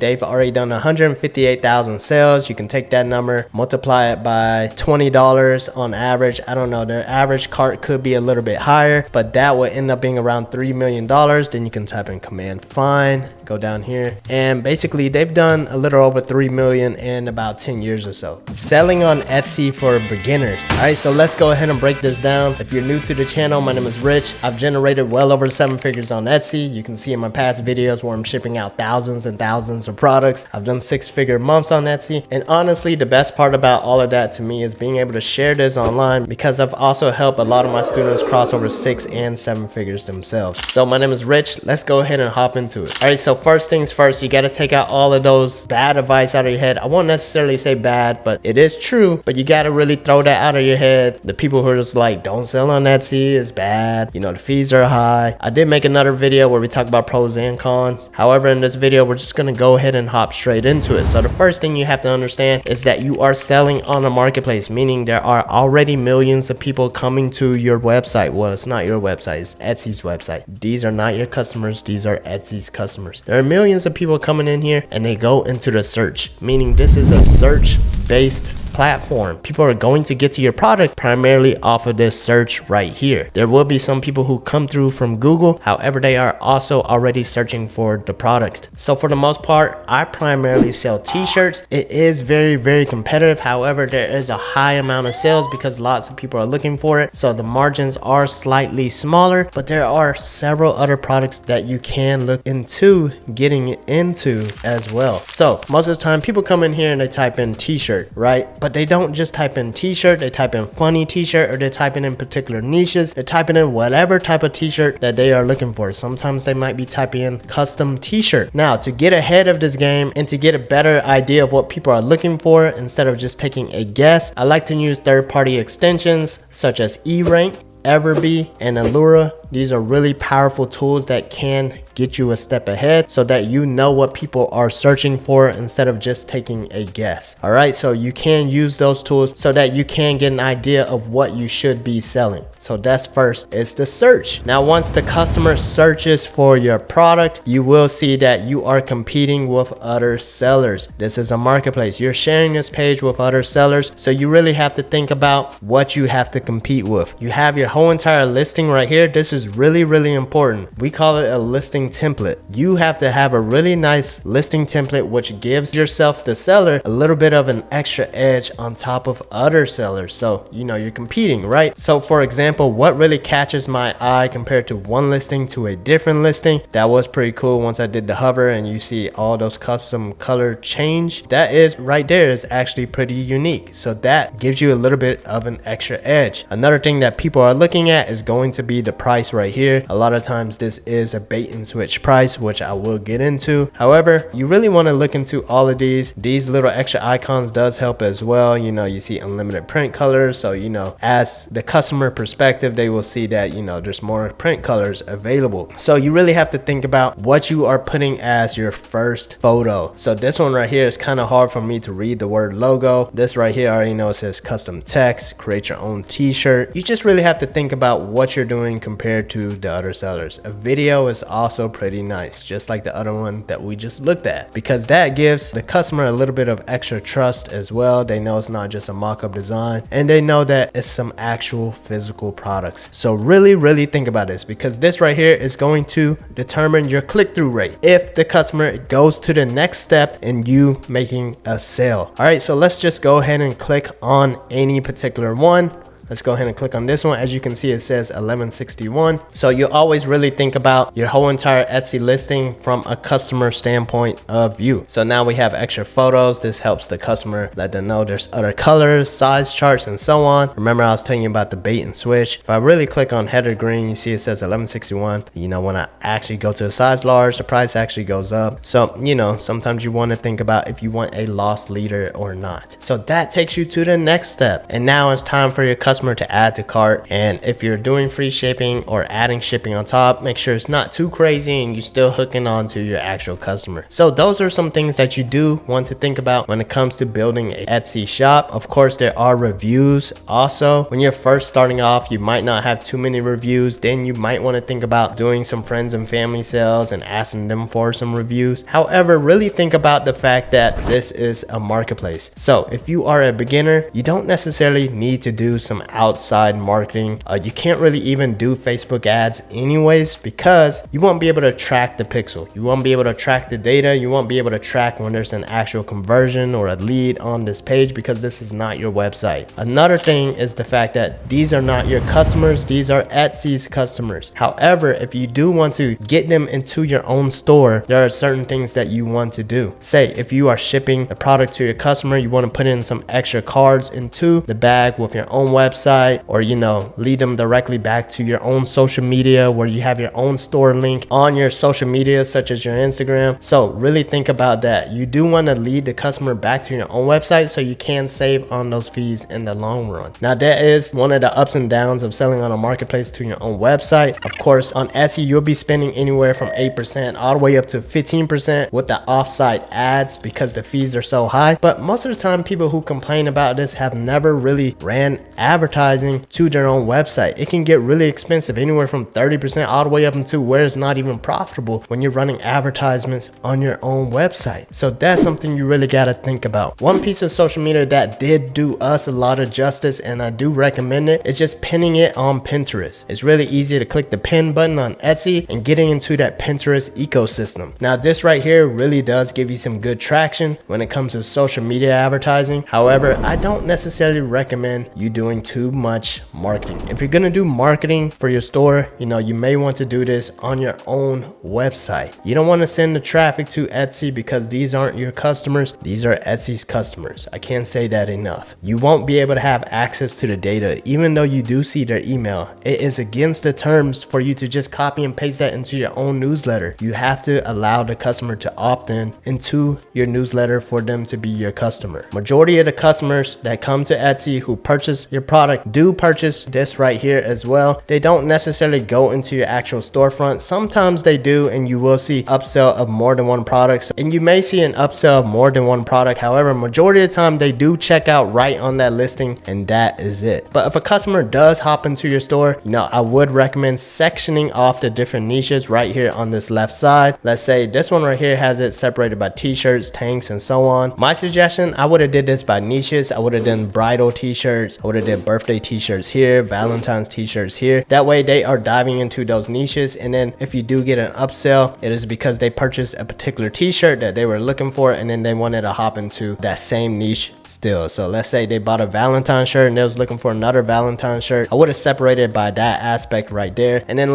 they've already done 158,000 sales. You can take that number, multiply it by $20 on average. I don't know, their average cart could be a little bit higher, but that would end up being around $3 million. Then you can type in command find, go down here, and basically they've done a little over 3 million in about 10 years or so. Selling on Etsy for beginners. All right, so let's go ahead and break this down. If you're new to the channel, my name is Rich. I've generated well over 7 figures on Etsy. You can see in my past videos where I'm shipping out thousands and thousands of products. I've done 6-figure months on Etsy, and honestly the best part about all of that to me is being able to share this online, because I've also helped a lot of my students cross over 6 and 7 figures themselves. So my name is Rich. Let's go ahead and hop into it. All right, so first things first, you got to take out all of those bad advice out of your head. I won't necessarily say bad, but it is true, but you got to really throw that out of your head. The people who are just like, don't sell on Etsy, is bad, you know, the fees are high. I did make another video where we talk about pros and cons. However, in this video, we're just going to go ahead and hop straight into it. So the first thing you have to understand is that you are selling on a marketplace, meaning there are already millions of people coming to your website. Well, it's not your website, it's Etsy's website. These are not your customers, these are Etsy's customers. There are millions of people coming in here and they go into the search, meaning this is a search based platform. People are going to get to your product primarily off of this search right here. There will be some people who come through from Google, however they are also already searching for the product. So for the most part, I primarily sell t-shirts. It is very competitive, however there is a high amount of sales because lots of people are looking for it, so the margins are slightly smaller, but there are several other products that you can look into getting into as well. So most of the time people come in here and they type in t-shirt, right? But they don't just type in t-shirt, they type in funny t-shirt, or they're typing in particular niches. They're typing in whatever type of t-shirt that they are looking for. Sometimes they might be typing in custom t-shirt. Now, to get ahead of this game and to get a better idea of what people are looking for, instead of just taking a guess, I like to use third-party extensions such as eRank, Everbee, and Allura. These are really powerful tools that can get you a step ahead so that you know what people are searching for instead of just taking a guess. All right, so you can use those tools so that you can get an idea of what you should be selling. So that's first, is the search. Now, once the customer searches for your product, you will see that you are competing with other sellers. This is a marketplace. You're sharing this page with other sellers, so you really have to think about what you have to compete with. You have your whole entire listing right here. This is really important. We call it a listing template. You have to have a really nice listing template which gives yourself, the seller, a little bit of an extra edge on top of other sellers, so you know you're competing, right? So for example, what really catches my eye compared to one listing to a different listing, that was pretty cool. Once I did the hover and you see all those custom color change, that is right there is actually pretty unique, so that gives you a little bit of an extra edge. Another thing that people are looking at is going to be the price right here. A lot of times this is a bait and switch price, which I will get into. However, you really want to look into all of these little extra icons does help as well. You know, you see unlimited print colors, so you know, as the customer perspective, they will see that, you know, there's more print colors available. So you really have to think about what you are putting as your first photo. So this one right here is kind of hard for me to read the word logo. This right here, I already know it says custom text, create your own t-shirt. You just really have to think about what you're doing compared to the other sellers. A video is also pretty nice, just like the other one that we just looked at, because that gives the customer a little bit of extra trust as well. They know it's not just a mock-up design, and they know that it's some actual physical products. So really think about this, because this right here is going to determine your click-through rate if the customer goes to the next step in you making a sale. All right, so let's just go ahead and click on any particular one. Let's go ahead and click on this one. As you can see, it says 1161. So you always really think about your whole entire Etsy listing from a customer standpoint of view. So now we have extra photos. This helps the customer let them know there's other colors, size charts, and so on. Remember, I was telling you about the bait and switch. If I really click on header green, you see it says 1161. You know, when I actually go to a size large, the price actually goes up. So, you know, sometimes you want to think about if you want a loss leader or not. So that takes you to the next step. And now it's time for your customer customer to add to cart. And if you're doing free shipping or adding shipping on top, make sure it's not too crazy and you're still hooking on to your actual customer. So those are some things that you do want to think about when it comes to building an Etsy shop. Of course, there are reviews also. When you're first starting off, you might not have too many reviews. Then you might want to think about doing some friends and family sales and asking them for some reviews. However, really think about the fact that this is a marketplace. So if you are a beginner, you don't necessarily need to do some outside marketing. You can't really even do Facebook ads anyways, because you won't be able to track the pixel. You won't be able to track the data. You won't be able to track when there's an actual conversion or a lead on this page, because this is not your website. Another thing is the fact that these are not your customers. These are Etsy's customers. However, if you do want to get them into your own store, there are certain things that you want to do. Say if you are shipping the product to your customer, you want to put in some extra cards into the bag with your own website, or lead them directly back to your own social media where you have your own store link on your social media, such as your Instagram. So really think about that. You do want to lead the customer back to your own website so you can save on those fees in the long run. Now, that is one of the ups and downs of selling on a marketplace to your own website. Of course, on Etsy, you'll be spending anywhere from 8% all the way up to 15% with the offsite ads, because the fees are so high. But most of the time, people who complain about this have never really ran advertising to their own website. It can get really expensive, anywhere from 30% all the way up into where it's not even profitable when you're running advertisements on your own website. So that's something you really got to think about. One piece of social media that did do us a lot of justice, and I do recommend it, is just pinning it on Pinterest. It's really easy to click the pin button on Etsy and getting into that Pinterest ecosystem. Now, this right here really does give you some good traction when it comes to social media advertising. However, I don't necessarily recommend you doing too much marketing. If you're gonna do marketing for your store, you may want to do this on your own website. You don't want to send the traffic to Etsy, because these aren't your customers. These are Etsy's customers. I can't say that enough. You won't be able to have access to the data, even though you do see their email. It is against the terms for you to just copy and paste that into your own newsletter. You have to allow the customer to opt in into your newsletter for them to be your customer. Majority of the customers that come to Etsy who purchase your product do purchase this right here as well. They don't necessarily go into your actual storefront. Sometimes they do, and you will see upsell of more than one product, and you may see an upsell of more than one product. However, majority of the time they do check out right on that listing, and that is it. But if a customer does hop into your store, I would recommend sectioning off the different niches right here on this left side. Let's say this one right here has it separated by t-shirts, tanks, and so on. My suggestion, I would have did this by niches. I would have done bridal t-shirts. I would have did birthday t-shirts here, Valentine's t-shirts here. That way they are diving into those niches, and then if you do get an upsell, it is because they purchased a particular t-shirt that they were looking for, and then they wanted to hop into that same niche still. So let's say they bought a Valentine shirt and they was looking for another Valentine shirt. I would have separated by that aspect right there. And then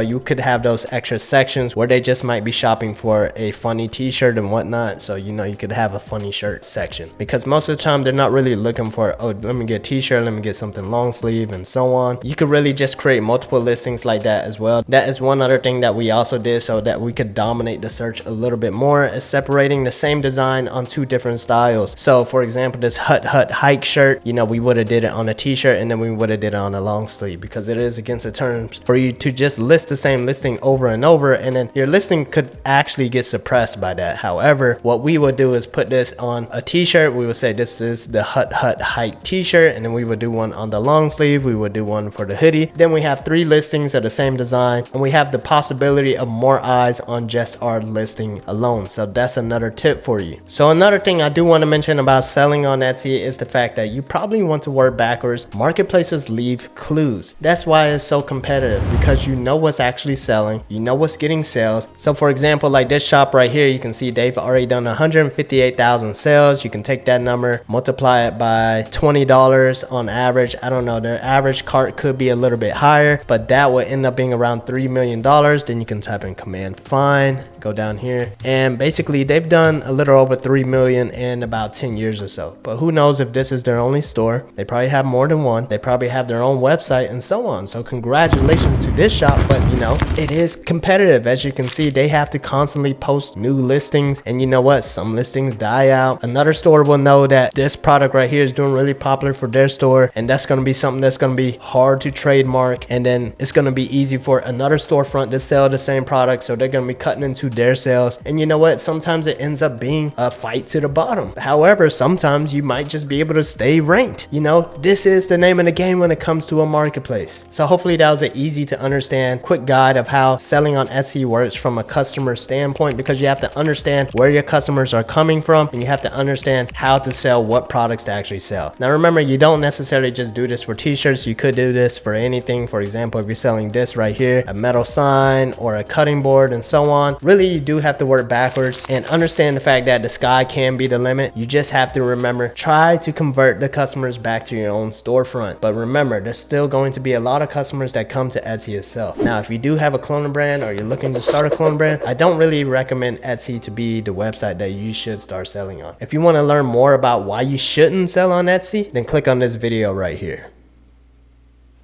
you could have those extra sections where they just might be shopping for a funny t-shirt and whatnot. So you could have a funny shirt section, because most of the time they're not really looking for, oh, let me get a t-shirt, let me get something long sleeve and so on. You could really just create multiple listings like that as well. That is one other thing that we also did so that we could dominate the search a little bit more, is separating the same design on two different styles. So for example, this hut hike shirt, we would have did it on a t-shirt, and then we would have did it on a long sleeve, because it is against the terms for you to just list the same listing over and over, and then your listing could actually get suppressed by that. However, what we would do is put this on a t-shirt. We would say this is the hut hike t-shirt, and then we would do one on the long sleeve. We would do one for the hoodie. Then we have 3 listings of the same design, and we have the possibility of more eyes on just our listing alone. So that's another tip for you. So another thing I do want to mention about selling on Etsy is the fact that you probably want to work backwards. Marketplaces leave clues. That's why it's so competitive, because you know what's actually selling, you know what's getting sales. So for example, like this shop right here, you can see they've already done 158,000 sales. You can take that number, multiply it by $20 on average. I don't know, their average cart could be a little bit higher, but that would end up being around $3 million. Then you can type in command find, go go down here, and basically they've done a little over 3 million in about 10 years or so. But who knows if this is their only store. They probably have more than one. They probably have their own website and so on. So congratulations to this shop, but you know, it is competitive. As you can see, they have to constantly post new listings, and you know what, some listings die out. Another store will know that this product right here is doing really popular for their store, and that's going to be something that's going to be hard to trademark, and then it's going to be easy for another storefront to sell the same product, so they're going to be cutting into their sales. And you know what, sometimes it ends up being a fight to the bottom. However, sometimes you might just be able to stay ranked. You know, this is the name of the game when it comes to a marketplace. So hopefully that was an easy to understand quick guide of how selling on Etsy works from a customer standpoint, because you have to understand where your customers are coming from, and you have to understand how to sell, what products to actually sell. Now remember, you don't necessarily just do this for t-shirts. You could do this for anything. For example, if you're selling this right here, a metal sign or a cutting board and so on, really you do have to work backwards and understand the fact that the sky can be the limit. You just have to remember, try to convert the customers back to your own storefront. But remember, there's still going to be a lot of customers that come to Etsy itself. Now, if you do have a clothing brand or you're looking to start a clothing brand, I don't really recommend Etsy to be the website that you should start selling on. If you want to learn more about why you shouldn't sell on Etsy, then click on this video right here.